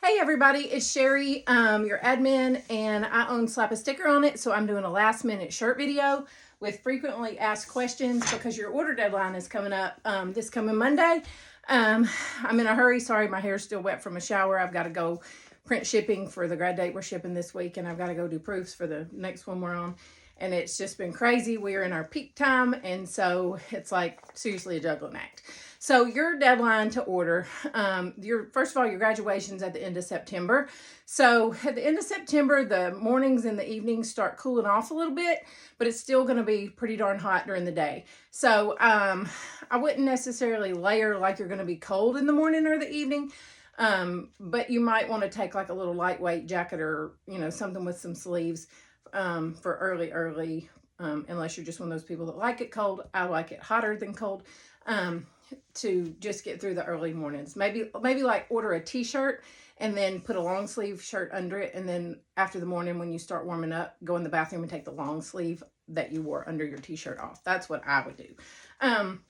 Hey everybody, it's Sherry, your admin, and I own Slap a Sticker on it, so I'm doing a last minute shirt video with frequently asked questions because your order deadline is coming up this coming Monday. I'm in a hurry. Sorry, my hair's still wet from a shower. I've got to go print shipping for the grad date we're shipping this week, and I've got to go do proofs for the next one we're on. And it's just been crazy. We're in our peak time, and so it's like seriously a juggling act. So your deadline to order, first of all, your graduation's at the end of September. So at the end of September, the mornings and the evenings start cooling off a little bit, but it's still going to be pretty darn hot during the day. So I wouldn't necessarily layer like you're going to be cold in the morning or the evening. But you might want to take like a little lightweight jacket or, something with some sleeves for early, unless you're just one of those people that like it cold. I like it hotter than cold. To just get through the early mornings. Maybe like order a t-shirt and then put a long sleeve shirt under it, and then after the morning when you start warming up, go in the bathroom and take the long sleeve that you wore under your t-shirt off. That's what I would do.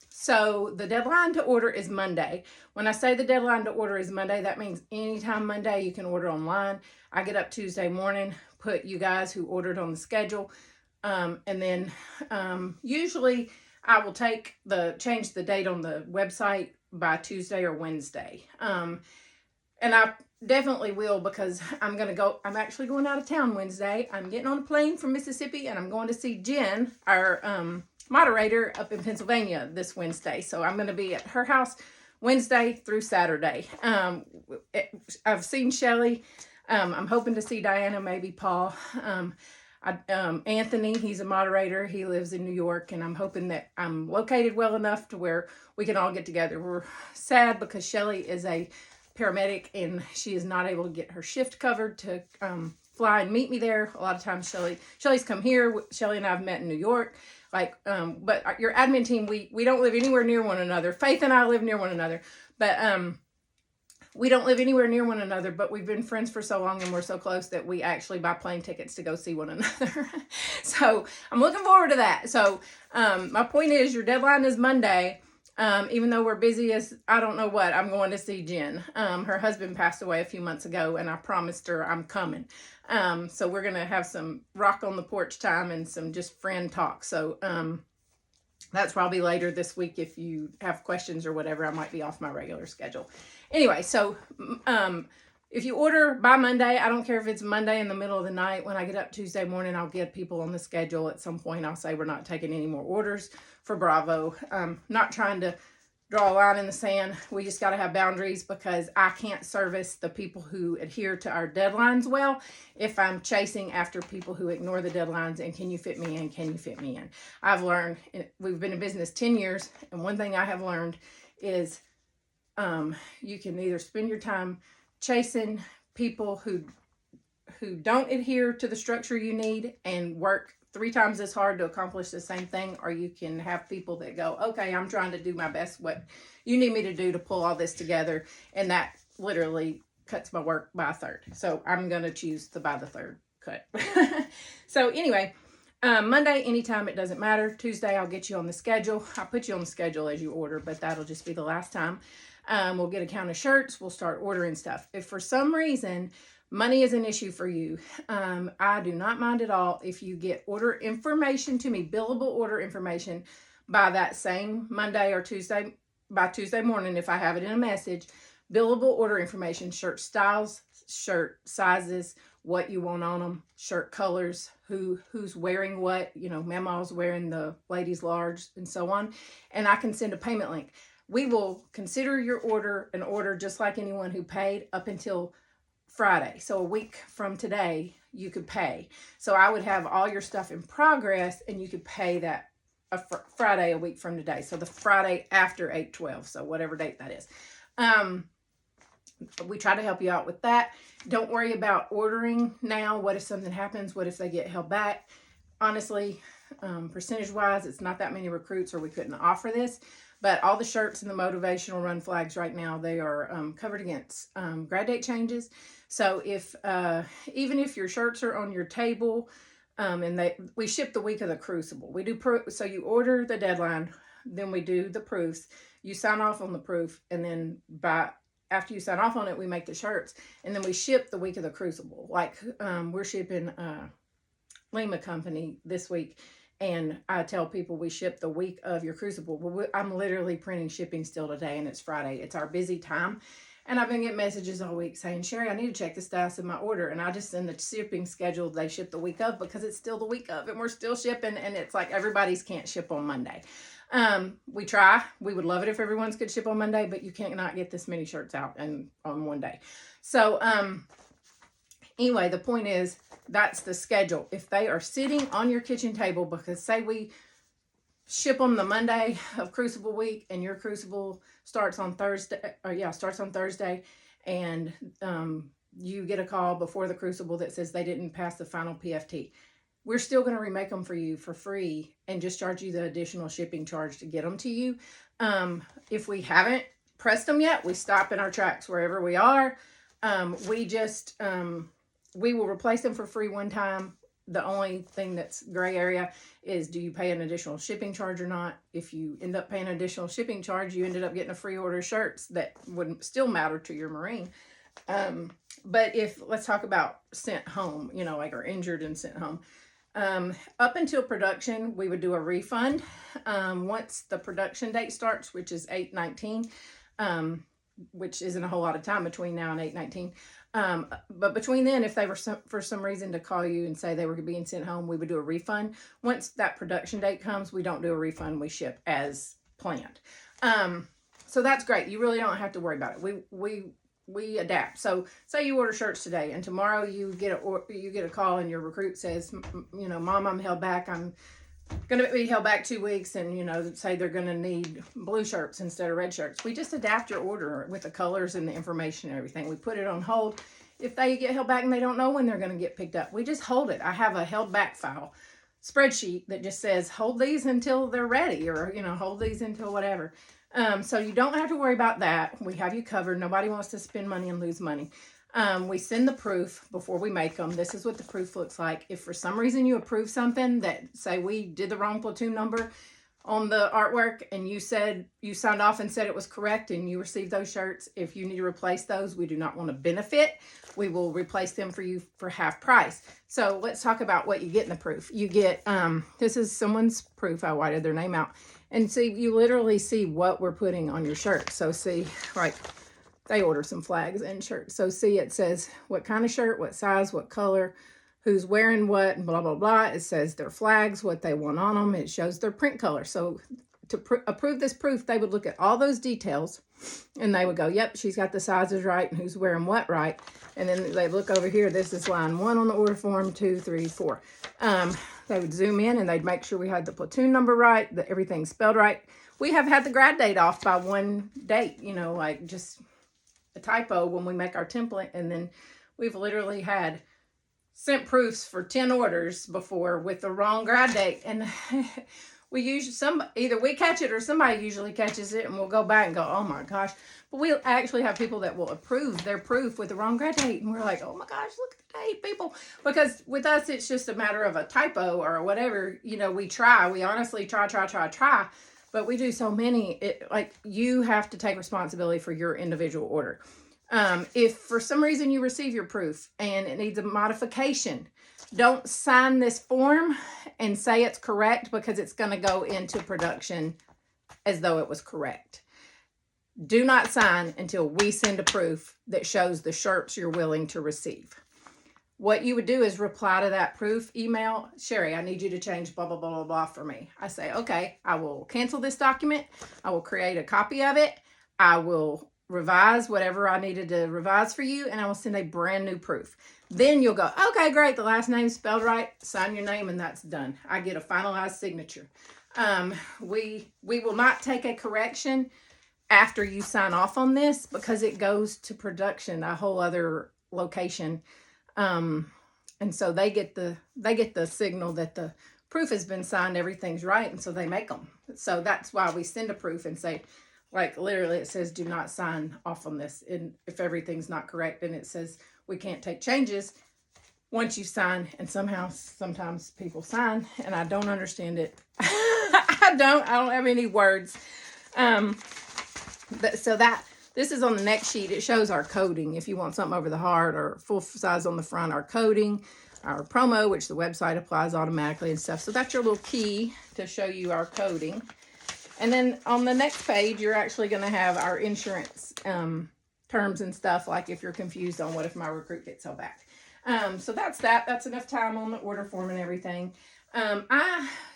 So the deadline to order is Monday. When I say the deadline to order is Monday, that means anytime Monday you can order online. I get up Tuesday morning, put you guys who ordered on the schedule, and then usually I will change the date on the website by Tuesday or Wednesday. And I definitely will, because I'm actually going out of town Wednesday. I'm getting on a plane from Mississippi and I'm going to see Jen, our moderator up in Pennsylvania this Wednesday. So I'm going to be at her house Wednesday through Saturday. I've seen Shelly. I'm hoping to see Diana, maybe Paul. Anthony, he's a moderator. He lives in New York, and I'm hoping that I'm located well enough to where we can all get together. We're sad because Shelly is a paramedic and she is not able to get her shift covered to fly and meet me there. A lot of times Shelly's come here. Shelly and I have met in New York. But your admin team, we don't live anywhere near one another. Faith and I live near one another, but we don't live anywhere near one another, but we've been friends for so long and we're so close that we actually buy plane tickets to go see one another. So I'm looking forward to that. So my point is, your deadline is Monday. Even though we're busy as I don't know what, I'm going to see Jen. Her husband passed away a few months ago, and I promised her I'm coming. So we're going to have some rock on the porch time and some just friend talk. So that's probably later this week. If you have questions or whatever, I might be off my regular schedule. Anyway, so if you order by Monday, I don't care if it's Monday in the middle of the night. When I get up Tuesday morning, I'll get people on the schedule. At some point, I'll say we're not taking any more orders for Bravo. Not trying to draw a line in the sand. We just got to have boundaries, because I can't service the people who adhere to our deadlines well if I'm chasing after people who ignore the deadlines and can you fit me in, can you fit me in. I've learned, we've been in business 10 years, and one thing I have learned is you can either spend your time chasing people who don't adhere to the structure you need and work 3 times as hard to accomplish the same thing, or you can have people that go, okay, I'm trying to do my best, what you need me to do to pull all this together, and that literally cuts my work by a third. So I'm going to choose the by the third cut. So anyway, Monday, anytime, it doesn't matter. Tuesday, I'll get you on the schedule. I'll put you on the schedule as you order, but that'll just be the last time. We'll get a count of shirts. We'll start ordering stuff. If for some reason money is an issue for you, I do not mind at all if you get order information to me, billable order information, by that same Monday or Tuesday, by Tuesday morning, if I have it in a message. Billable order information, shirt styles, shirt sizes, what you want on them, shirt colors, who's wearing what, Mama's wearing the ladies large, and so on. And I can send a payment link. We will consider your order an order just like anyone who paid up until Friday. So a week from today, you could pay. So I would have all your stuff in progress, and you could pay that Friday a week from today. So the Friday after 8/12. So whatever date that is. We try to help you out with that. Don't worry about ordering now. What if something happens? What if they get held back? Honestly, percentage wise, it's not that many recruits, or we couldn't offer this. But all the shirts and the motivational run flags right now, they are covered against grad date changes. So if even if your shirts are on your table, and we ship the week of the crucible. We do so you order the deadline, then we do the proofs. You sign off on the proof, and then after you sign off on it, we make the shirts, and then we ship the week of the Crucible. Like, we're shipping Lima Company this week, and I tell people we ship the week of your Crucible. Well, I'm literally printing shipping still today, and it's Friday. It's our busy time. And I've been getting messages all week saying, Sherry, I need to check the status of my order. And I just send the shipping schedule they ship the week of, because it's still the week of and we're still shipping. And it's like everybody's can't ship on Monday. We try. We would love it if everyone's could ship on Monday, but you can't not get this many shirts out on one day. So anyway, the point is, that's the schedule. If they are sitting on your kitchen table, because say we ship them the Monday of Crucible week, and your Crucible starts on Thursday, and you get a call before the Crucible that says they didn't pass the final PFT. We're still going to remake them for you for free and just charge you the additional shipping charge to get them to you. If we haven't pressed them yet, we stop in our tracks wherever we are. We will replace them for free one time. The only thing that's gray area is, do you pay an additional shipping charge or not? If you end up paying an additional shipping charge, you ended up getting a free order of shirts that would still matter to your Marine. But let's talk about sent home, like are injured and sent home. Up until production, we would do a refund. Once the production date starts, which is 8/19, which isn't a whole lot of time between now and 8/19. But between then, if they were for some reason to call you and say they were being sent home, we would do a refund. Once that production date comes, we don't do a refund. We ship as planned. So that's great. You really don't have to worry about it. We adapt. So say you order shirts today, and tomorrow you get a call and your recruit says, Mom, I'm held back. I'm going to be held back 2 weeks, and say they're going to need blue shirts instead of red shirts. We just adapt your order with the colors and the information and everything. We put it on hold. If they get held back and they don't know when they're going to get picked up, we just hold it. I have a held back file spreadsheet that just says hold these until they're ready, or hold these until whatever. So you don't have to worry about that. We have you covered. Nobody wants to spend money and lose money. We send the proof before we make them. This is what the proof looks like. If for some reason you approve something that, say we did the wrong platoon number on the artwork, and you said you signed off and said it was correct, and you received those shirts, if you need to replace those, we do not want to benefit. We will replace them for you for half price. So let's talk about what you get in the proof. You get, this is someone's proof. I whited their name out. And see, you literally see what we're putting on your shirt. So see, like, they order some flags and shirts. So see, it says what kind of shirt, what size, what color, who's wearing what, and blah, blah, blah. It says their flags, what they want on them. It shows their print color. So to approve this proof, they would look at all those details, and they would go, yep, she's got the sizes right and who's wearing what right. And then they look over here. This is line 1 on the order form, 2, 3, 4. They would zoom in and they'd make sure we had the platoon number right, that everything's spelled right. We have had the grad date off by one date, like just a typo when we make our template. And then we've literally had sent proofs for 10 orders before with the wrong grad date. And we usually, either we catch it or somebody usually catches it, and we'll go back and go, oh my gosh. But we actually have people that will approve their proof with the wrong grad date. And we're like, oh my gosh, look at the date, people. Because with us, it's just a matter of a typo or whatever. We honestly try. But we do so many, you have to take responsibility for your individual order. If for some reason you receive your proof and it needs a modification, don't sign this form and say it's correct, because it's going to go into production as though it was correct. Do not sign until we send a proof that shows the shirts you're willing to receive. What you would do is reply to that proof email, Sherry, I need you to change blah, blah, blah, blah, blah for me. I say, okay, I will cancel this document. I will create a copy of it. I will revise whatever I needed to revise for you, and I will send a brand new proof. Then you'll go, okay, great, the last name's spelled right, sign your name, and that's done. I get a finalized signature. We will not take a correction after you sign off on this, because it goes to production, a whole other location. And so they get the signal that the proof has been signed, everything's right, and so they make them. So that's why we send a proof and say, like, literally it says do not sign off on this, and if everything's not correct, and it says we can't take changes once you sign. And sometimes people sign, and I don't understand it. I don't have any words. But so This is on the next sheet. It shows our coding. If you want something over the heart or full size on the front, our coding, our promo, which the website applies automatically and stuff. So that's your little key to show you our coding. And then on the next page, you're actually going to have our insurance terms and stuff, like if you're confused on what if my recruit gets held back. So that's that. That's enough time on the order form and everything.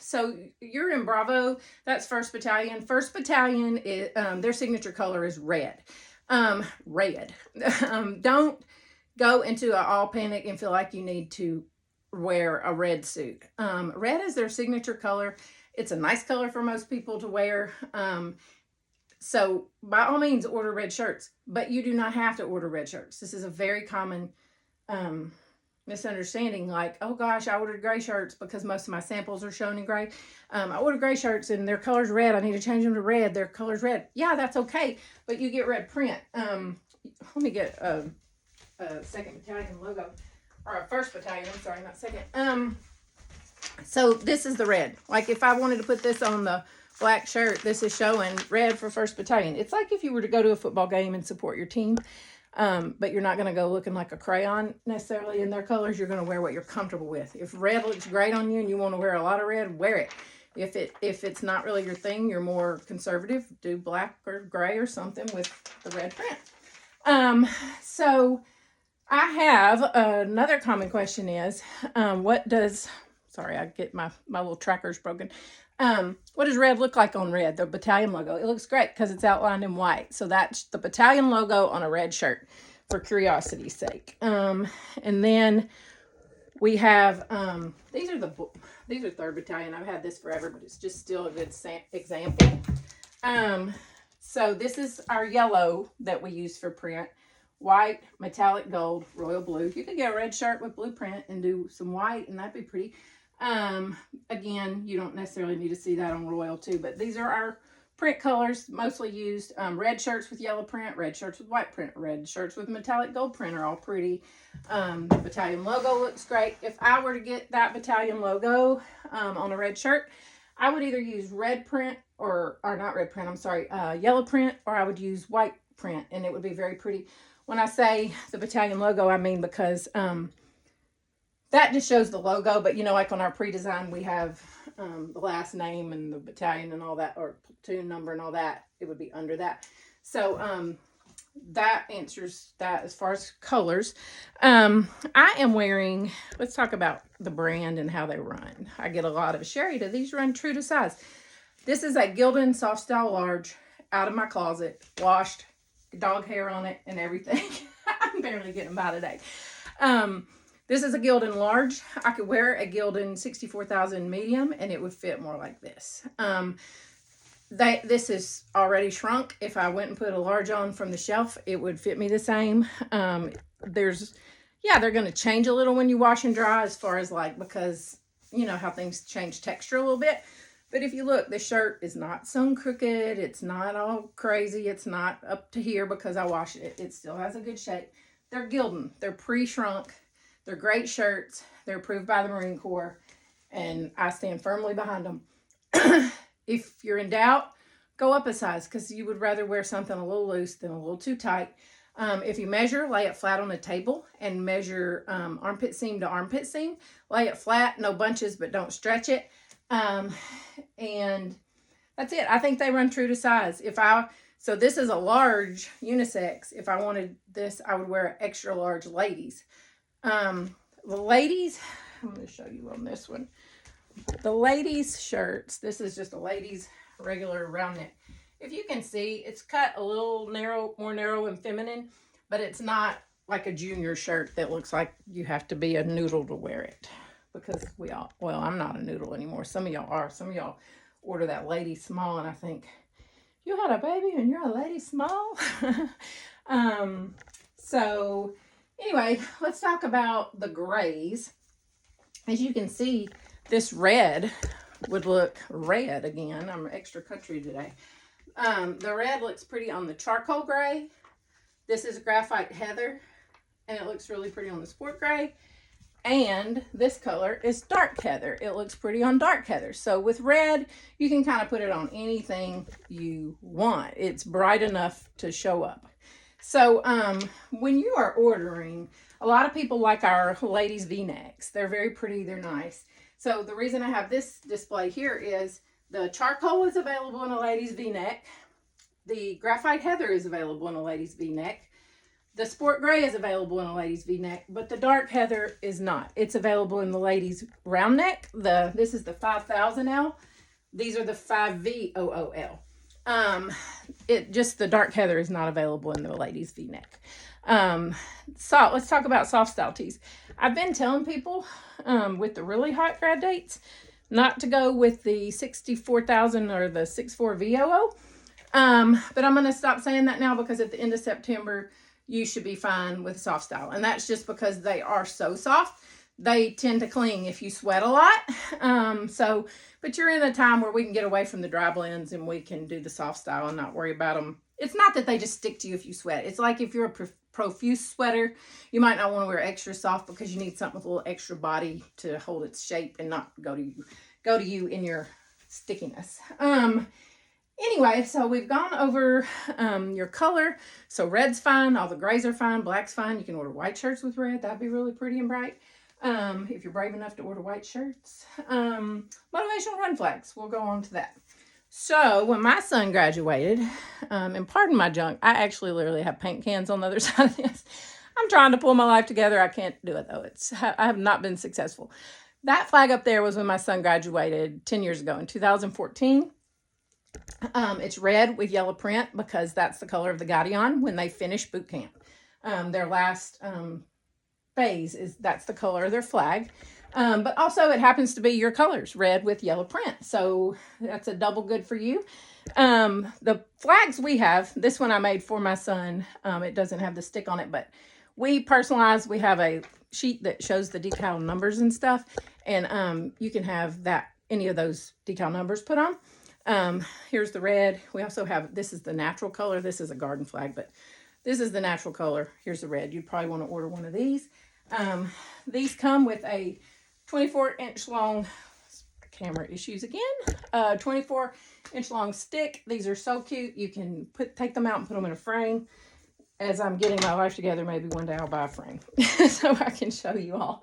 So you're in Bravo. That's 1st Battalion. 1st Battalion is their signature color is red. Red. Don't go into an all panic and feel like you need to wear a red suit. Red is their signature color. It's a nice color for most people to wear. So by all means, order red shirts, but you do not have to order red shirts. This is a very common misunderstanding. Like, oh gosh, I ordered gray shirts because most of my samples are shown in gray. I ordered gray shirts and their color's red. I need to change them to red. Their color's red. Yeah, that's okay, but you get red print. Let me get a 2nd Battalion logo, or a 1st Battalion. I'm sorry, not 2nd. So this is the red. Like if I wanted to put this on the black shirt, this is showing red for 1st Battalion. It's like if you were to go to a football game and support your team, but you're not going to go looking like a crayon necessarily in their colors. You're going to wear what you're comfortable with. If red looks great on you and you want to wear a lot of red, wear it. If it's not really your thing, you're more conservative, do black or gray or something with the red print. So I have another common question is, sorry, I get my little trackers broken. What does red look like on red? The battalion logo. It looks great because it's outlined in white. So that's the battalion logo on a red shirt for curiosity's sake. And then we have, these are 3rd Battalion. I've had this forever, but it's just still a good example. So this is our yellow that we use for print. White, metallic gold, royal blue. You could get a red shirt with blue print and do some white, and that'd be pretty. Again, you don't necessarily need to see that on royal too, but these are our print colors mostly used. Red shirts with yellow print, red shirts with white print, red shirts with metallic gold print are all pretty. The battalion logo looks great. If I were to get that battalion logo on a red shirt, I would either use red print or not red print, I'm sorry, yellow print, or I would use white print, and it would be very pretty. When I say the battalion logo, I mean because that just shows the logo, but you know, like on our pre-design, we have the last name and the battalion and all that, or platoon number and all that. It would be under that. So that answers that as far as colors. I am wearing, let's talk about the brand and how they run. I get a lot of, Sherry, do these run true to size? This is a Gildan Soft Style Large out of my closet, washed, dog hair on it and everything. I'm barely getting by today. This is a Gildan large. I could wear a Gildan 64,000 medium and it would fit more like this. This is already shrunk. If I went and put a large on from the shelf, it would fit me the same. They're going to change a little when you wash and dry, as far as like, because you know how things change texture a little bit. But if you look, the shirt is not sewn crooked. It's not all crazy. It's not up to here because I washed it. It still has a good shape. They're Gildan. They're pre-shrunk. They're great shirts. They're approved by the Marine Corps. And I stand firmly behind them. If you're in doubt, go up a size because you would rather wear something a little loose than a little too tight. If you measure, lay it flat on the table and measure armpit seam to armpit seam. Lay it flat, no bunches, but don't stretch it. And that's it. I think they run true to size. So this is a large unisex. If I wanted this, I would wear extra large ladies. The ladies, I'm going to show you on this one. The ladies shirts, this is just a ladies regular round neck. If you can see, it's cut a little narrow, more narrow and feminine, but it's not like a junior shirt that looks like you have to be a noodle to wear it. Because I'm not a noodle anymore. Some of y'all are. Some of y'all order that lady small and I think, you had a baby and you're a lady small? So anyway, let's talk about the grays. As you can see, this red would look red again. I'm extra country today. The red looks pretty on the charcoal gray. This is graphite heather, and it looks really pretty on the sport gray. And this color is dark heather. It looks pretty on dark heather. So with red, you can kind of put it on anything you want. It's bright enough to show up. So when you are ordering, a lot of people like our ladies V-necks. They're very pretty. They're nice. So the reason I have this display here is the charcoal is available in a ladies V-neck. The graphite heather is available in a ladies V-neck. The sport gray is available in a ladies V-neck, but the dark heather is not. It's available in the ladies round neck. This is the 5000L. These are the 5VOOL. Just the dark heather is not available in the ladies V-neck. So let's talk about soft style tees. I've been telling people with the really hot grad dates not to go with the 64,000 or the 64VOO. But I'm going to stop saying that now because at the end of September, you should be fine with soft style. And that's just because they are so soft. They tend to cling if you sweat a lot. But you're in a time where we can get away from the dry blends and we can do the soft style and not worry about them. It's not that they just stick to you if you sweat. It's like if you're a profuse sweater, you might not want to wear extra soft because you need something with a little extra body to hold its shape and not go to you in your stickiness. Anyway, so we've gone over your color. So red's fine. All the grays are fine. Black's fine. You can order white shirts with red. That'd be really pretty and bright. If you're brave enough to order white shirts. Motivational run flags. We'll go on to that. So when my son graduated, and pardon my junk, I actually literally have paint cans on the other side of this. I'm trying to pull my life together. I can't do it though. I have not been successful. That flag up there was when my son graduated 10 years ago in 2014. It's red with yellow print because that's the color of the Guardian when they finish boot camp. Their last phase that's the color of their flag. But also it happens to be your colors, red with yellow print. So that's a double good for you. The flags we have, this one I made for my son. It doesn't have the stick on it, but we personalize. We have a sheet that shows the decal numbers and stuff. And you can have any of those decal numbers put on. Here's the red. We also have, this is the natural color. This is a garden flag, but this is the natural color. Here's the red. You'd probably want to order one of these. These come with a 24-inch long, camera issues again, 24-inch long stick. These are so cute. You can take them out and put them in a frame. As I'm getting my life together, maybe one day I'll buy a frame so I can show you all.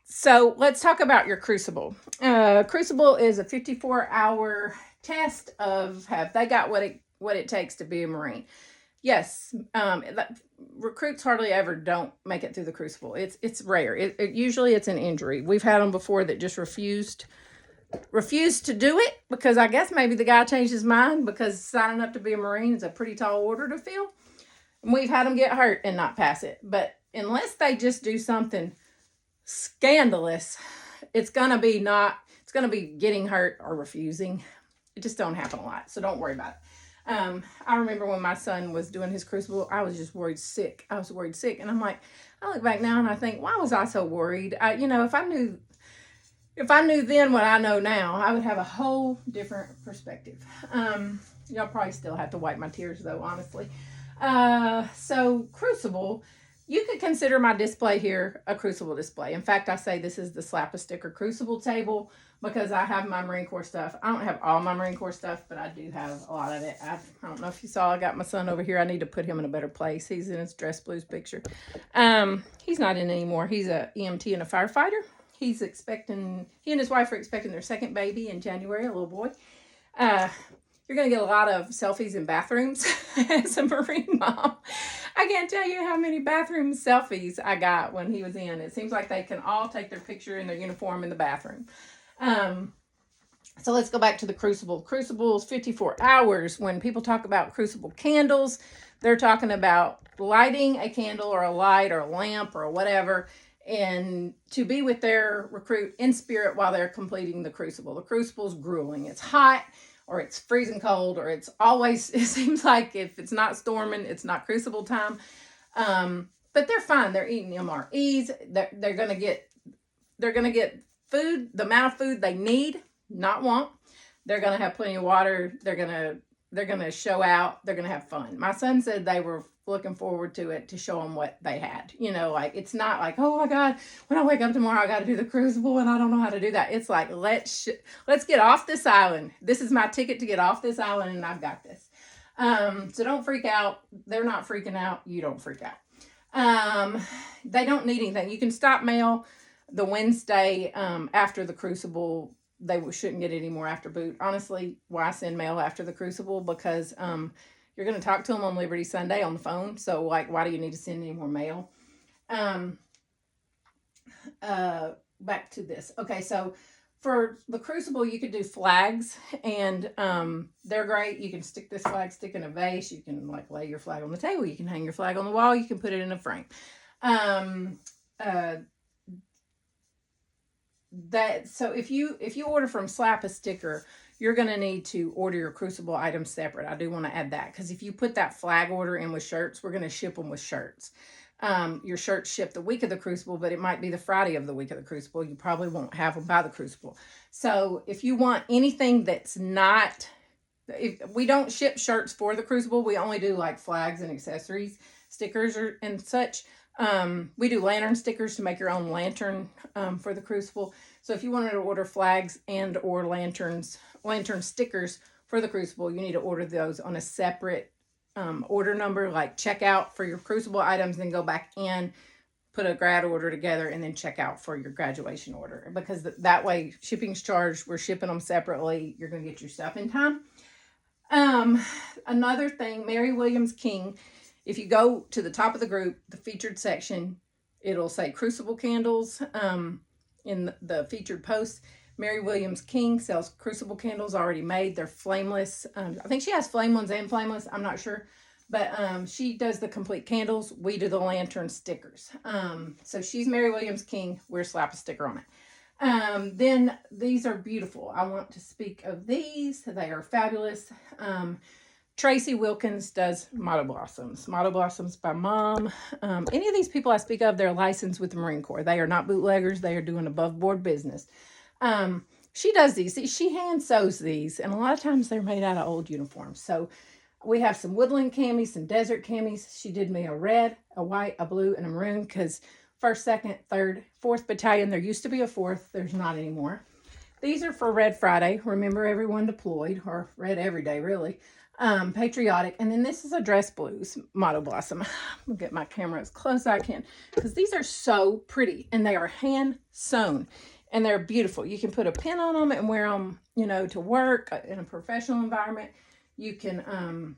So let's talk about your crucible. Crucible is a 54-hour test of have they got what it takes to be a Marine. Yes, recruits hardly ever don't make it through the crucible. It's rare. Usually it's an injury. We've had them before that just refused to do it because I guess maybe the guy changed his mind because signing up to be a Marine is a pretty tall order to fill. And we've had them get hurt and not pass it. But unless they just do something scandalous, it's gonna be getting hurt or refusing. It just don't happen a lot, so don't worry about it. I remember when my son was doing his crucible, I was just worried sick. I was worried sick, and I'm like, I look back now and I think, why was I so worried? If I knew then what I know now, I would have a whole different perspective. Y'all probably still have to wipe my tears though, honestly. So crucible. You could consider my display here a crucible display. In fact, I say this is the slap a sticker crucible table because I have my Marine Corps stuff. I don't have all my Marine Corps stuff, but I do have a lot of it. I don't know if you saw, I got my son over here. I need to put him in a better place. He's in his dress blues picture. He's not in anymore. He's a EMT and a firefighter. He and his wife are expecting their second baby in January, a little boy. You're going to get a lot of selfies in bathrooms as a Marine mom. I can't tell you how many bathroom selfies I got when he was in. It seems like they can all take their picture in their uniform in the bathroom. So let's go back to the crucible. Crucible is 54 hours. When people talk about crucible candles, they're talking about lighting a candle or a light or a lamp or whatever, and to be with their recruit in spirit while they're completing the crucible. The crucible's grueling. It's hot, or it's freezing cold, or it seems like if it's not storming, it's not crucible time. But they're fine. They're eating MREs. They're gonna get food, the amount of food they need, not want. They're gonna have plenty of water. They're gonna show out. They're gonna have fun. My son said they were looking forward to it to show them what they had. You know, like, it's not like, oh my God, when I wake up tomorrow, I got to do the crucible and I don't know how to do that. It's like, let's get off this island. This is my ticket to get off this island, and I've got this. So don't freak out. They're not freaking out. You don't freak out. They don't need anything. You can stop mail the Wednesday after the crucible. They shouldn't get any more after boot. Honestly, why send mail after the crucible? Because you're going to talk to them on Liberty Sunday on the phone. So, like, why do you need to send any more mail? Back to this. Okay, so for the crucible, you could do flags, and they're great. You can stick this flag, stick in a vase. You can, like, lay your flag on the table. You can hang your flag on the wall. You can put it in a frame. So if you order from Slap a Sticker, you're going to need to order your crucible items separate. I do want to add that, because if you put that flag order in with shirts, we're going to ship them with shirts. Your shirts ship the week of the crucible, but it might be the Friday of the week of the crucible. You probably won't have them by the crucible. So if you want anything that's not, if we don't ship shirts for the crucible, we only do like flags and accessories, stickers and such. We do lantern stickers to make your own lantern for the crucible. So if you wanted to order flags and or lantern stickers for the crucible, you need to order those on a separate order number, like check out for your crucible items, then go back in, put a grad order together, and then check out for your graduation order. Because that way, shipping's charged. We're shipping them separately. You're going to get your stuff in time. Another thing, Mary Williams King. If you go to the top of the group, the featured section, it'll say Crucible Candles in the featured post. Mary Williams King sells crucible candles already made. They're flameless. I think she has flame ones and flameless. I'm not sure. But she does the complete candles. We do the lantern stickers. So she's Mary Williams King. We're Slap a Sticker on it. Then these are beautiful. I want to speak of these. They are fabulous. Tracy Wilkins does Motto Blossoms. Motto Blossoms by Mom. Any of these people I speak of, they're licensed with the Marine Corps. They are not bootleggers. They are doing above board business. She does these. She hand sews these, and a lot of times they're made out of old uniforms. So we have some woodland camis, some desert camis. She did me a red, a white, a blue, and a maroon, because 1st, 2nd, 3rd, 4th Battalion, there used to be a 4th. There's not anymore. These are for Red Friday. Remember everyone deployed, or red every day, really. Patriotic. And then this is a dress blues Motto Blossom. I'll get my camera as close as I can, because these are so pretty, and they are hand sewn, and they're beautiful. You can put a pin on them and wear them, you know, to work in a professional environment. You can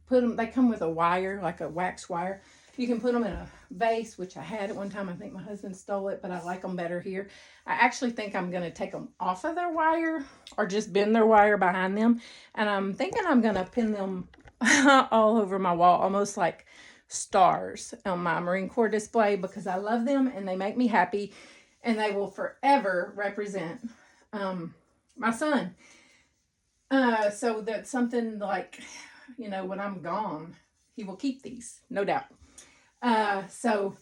put them, they come with a wire, like a wax wire. You can put them in a vase, which I had at one time. I think my husband stole it, but I like them better here. I actually think I'm going to take them off of their wire, or just bend their wire behind them. And I'm thinking I'm going to pin them all over my wall, almost like stars on my Marine Corps display, because I love them and they make me happy, and they will forever represent my son. So that's something like, you know, when I'm gone, he will keep these, no doubt. So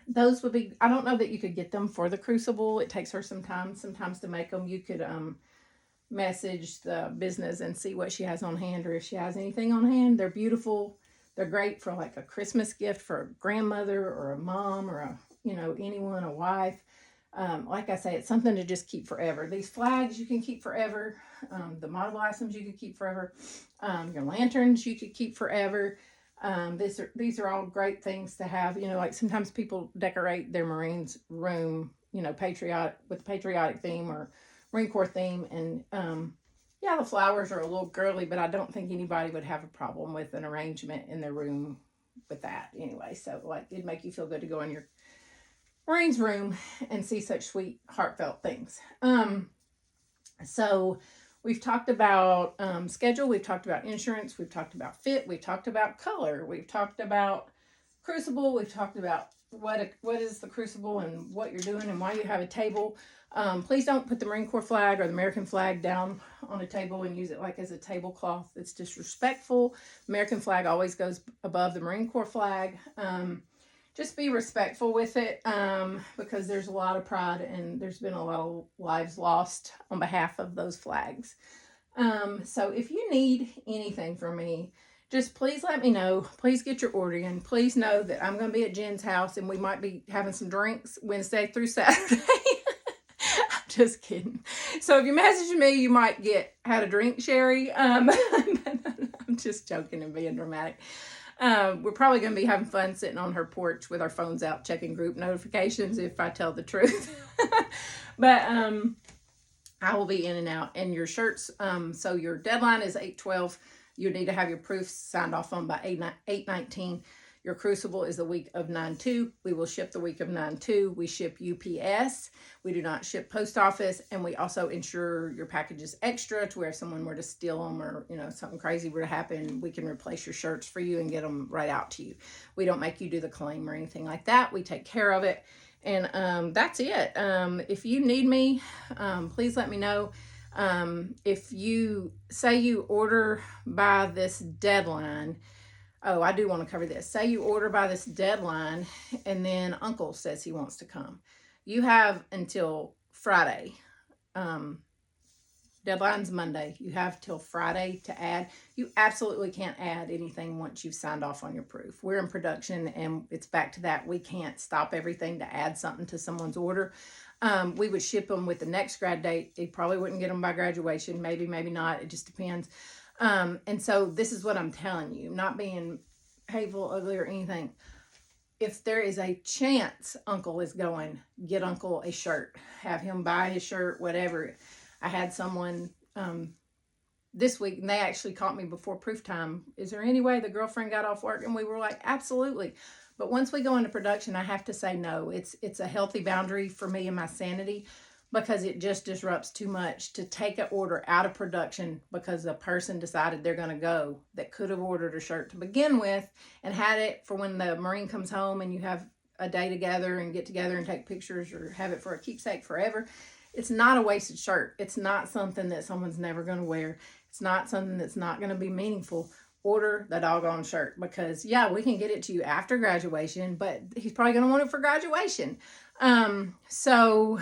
those would be, I don't know that you could get them for the crucible. It takes her some time sometimes to make them. You could message the business and see what she has on hand, or if she has anything on hand. They're beautiful. They're great for like a Christmas gift for a grandmother or a mom, or a, you know, anyone, a wife. Like I say, it's something to just keep forever. These flags you can keep forever. The Motto Blossoms you could keep forever. Your lanterns you could keep forever. These are all great things to have. You know, like sometimes people decorate their Marines room, you know, with patriotic theme or Marine Corps theme. And yeah, the flowers are a little girly, but I don't think anybody would have a problem with an arrangement in their room with that anyway. So like, it'd make you feel good to go in your Marine's room and see such sweet, heartfelt things. So we've talked about schedule, we've talked about insurance, we've talked about fit, we've talked about color, we've talked about crucible, we've talked about what is the crucible and what you're doing and why you have a table. Please don't put the Marine Corps flag or the American flag down on a table and use it like as a tablecloth. It's disrespectful. American flag always goes above the Marine Corps flag. Just be respectful with it, because there's a lot of pride and there's been a lot of lives lost on behalf of those flags. So if you need anything from me, just please let me know. Please get your order in. Please know that I'm going to be at Jen's house and we might be having some drinks Wednesday through Saturday. I'm just kidding. So if you message me, you might get how to drink Sherry. I'm just joking and being dramatic. We're probably going to be having fun sitting on her porch with our phones out checking group notifications if I tell the truth. But I will be in and out. And your shirts, so your deadline is 8/12. You need to have your proofs signed off on by 8/19. Your crucible is the week of 9/2. We will ship the week of 9/2. We ship UPS. We do not ship post office. And we also insure your packages extra to where if someone were to steal them or, you know, something crazy were to happen, we can replace your shirts for you and get them right out to you. We don't make you do the claim or anything like that. We take care of it. And that's it. If you need me, please let me know. If you say you order by this deadline, oh, I do want to cover this. Say you order by this deadline and then Uncle says he wants to come. You have until Friday. Deadline's Monday. You have till Friday to add. You absolutely can't add anything once you've signed off on your proof. We're in production and it's back to that. We can't stop everything to add something to someone's order. We would ship them with the next grad date. You probably wouldn't get them by graduation. Maybe, maybe not. It just depends. And so this is what I'm telling you, not being hateful, ugly, or anything. If there is a chance Uncle is going, get Uncle a shirt. Have him buy his shirt, whatever. I had someone this week, and they actually caught me before proof time. Is there any way the girlfriend got off work? And we were like, absolutely. But once we go into production, I have to say no. It's a healthy boundary for me and my sanity, because it just disrupts too much to take an order out of production because a person decided they're going to go that could have ordered a shirt to begin with and had it for when the Marine comes home and you have a day together and get together and take pictures or have it for a keepsake forever. It's not a wasted shirt. It's not something that someone's never going to wear. It's not something that's not going to be meaningful. Order the doggone shirt, because yeah, we can get it to you after graduation, but he's probably going to want it for graduation. So,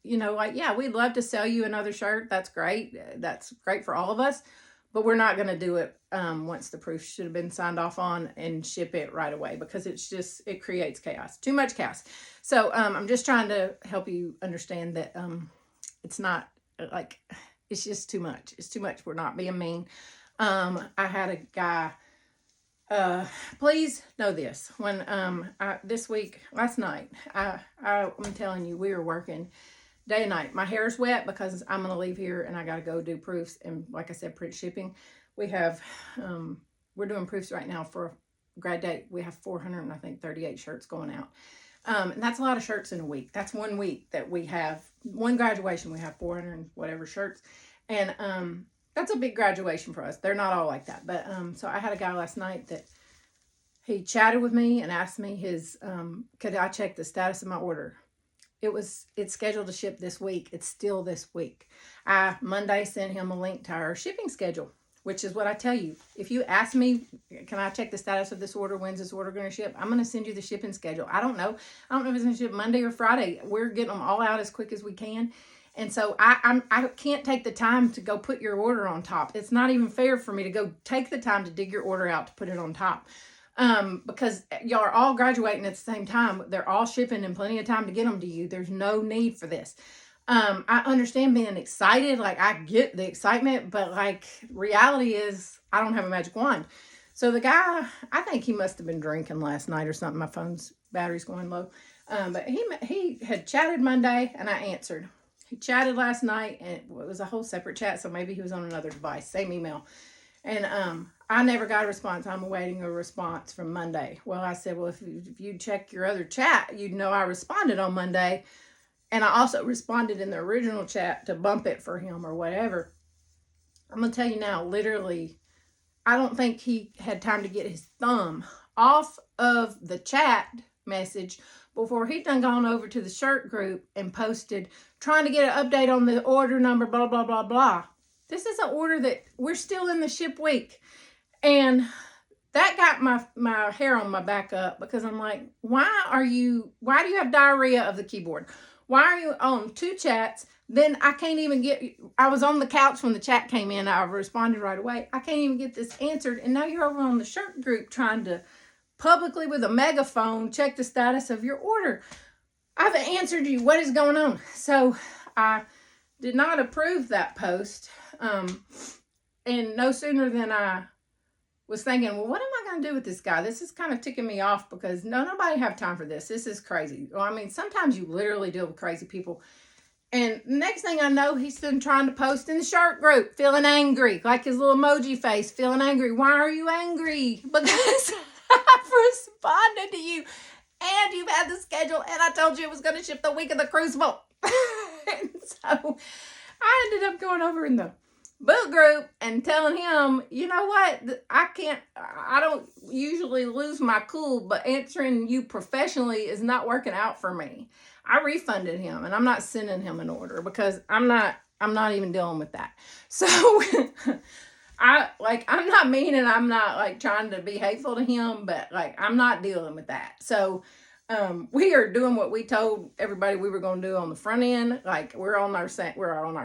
you know, like, yeah, we'd love to sell you another shirt. That's great. That's great for all of us, but we're not going to do it once the proof should have been signed off on and ship it right away, because it's just, it creates chaos, too much chaos. So I'm just trying to help you understand that it's not like, it's just too much. It's too much. We're not being mean. I had a guy, please know this, when this week, last night, I'm telling you, we were working day and night. My hair's wet because I'm going to leave here and I got to go do proofs. And like I said, print shipping. We have, we're doing proofs right now for grad date. We have 438 shirts going out. And that's a lot of shirts in a week. That's 1 week that we have, one graduation, we have 400 and whatever shirts. And, that's a big graduation for us. They're not all like that. But, so I had a guy last night that he chatted with me and asked me his, could I check the status of my order? It's scheduled to ship this week. It's still this week. I Monday sent him a link to our shipping schedule, which is what I tell you. If you ask me, can I check the status of this order? When's this order going to ship? I'm going to send you the shipping schedule. I don't know. I don't know if it's going to ship Monday or Friday. We're getting them all out as quick as we can. And so I can't take the time to go put your order on top. It's not even fair for me to go take the time to dig your order out to put it on top. Because y'all are all graduating at the same time. They're all shipping in plenty of time to get them to you. There's no need for this. I understand being excited. Like, I get the excitement, but like, reality is I don't have a magic wand. So the guy, I think he must have been drinking last night or something. My phone's battery's going low. But he had chatted Monday and I answered. He chatted last night and it was a whole separate chat. So maybe he was on another device, same email. And, I never got a response. I'm awaiting a response from Monday. Well, I said, well, if you check your other chat, you'd know I responded on Monday. And I also responded in the original chat to bump it for him or whatever. I'm going to tell you now, literally, I don't think he had time to get his thumb off of the chat message before he'd done gone over to the shirt group and posted, trying to get an update on the order number, blah, blah, blah, blah. This is an order that we're still in the ship week. And that got my hair on my back up, because I'm like, why do you have diarrhea of the keyboard? Why are you on 2 chats? Then I can't even get, I was on the couch when the chat came in. I responded right away. I can't even get this answered. And now you're over on the shirt group trying to publicly with a megaphone check the status of your order. I haven't answered you. What is going on? So I did not approve that post. And no sooner than I was thinking, well, what am I going to do with this guy? This is kind of ticking me off because nobody have time for this. This is crazy. Well, I mean, sometimes you literally deal with crazy people. And next thing I know, he's been trying to post in the shirt group, feeling angry, like his little emoji face, feeling angry. Why are you angry? Because I've responded to you, and you've had the schedule, and I told you it was going to ship the week of the Crucible. And so I ended up going over in the boot group and telling him, you know what, I don't usually lose my cool, but answering you professionally is not working out for me. I refunded him, and I'm not sending him an order because I'm not even dealing with that. So I'm not mean, and I'm not like trying to be hateful to him, but like I'm not dealing with that. So we are doing what we told everybody we were going to do on the front end. Like we're on our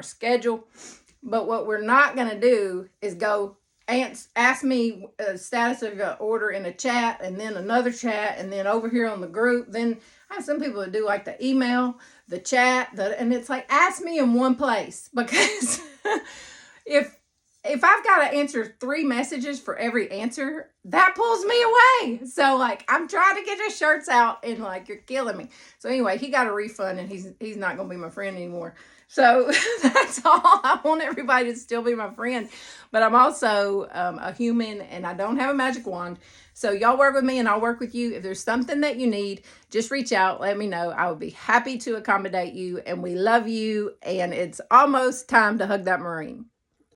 schedule, but what we're not going to do is go ask me status of your order in a chat, and then another chat, and then over here on the group. Then I have some people that do like the email, the chat, and it's like, ask me in one place, because if I've got to answer 3 messages for every answer, that pulls me away. So like, I'm trying to get his shirts out, and like, you're killing me. So anyway, he got a refund, and he's not going to be my friend anymore. So that's all. I want everybody to still be my friend, but I'm also a human, and I don't have a magic wand. So y'all work with me, and I'll work with you. If there's something that you need, just reach out. Let me know. I would be happy to accommodate you, and we love you. And it's almost time to hug that Marine.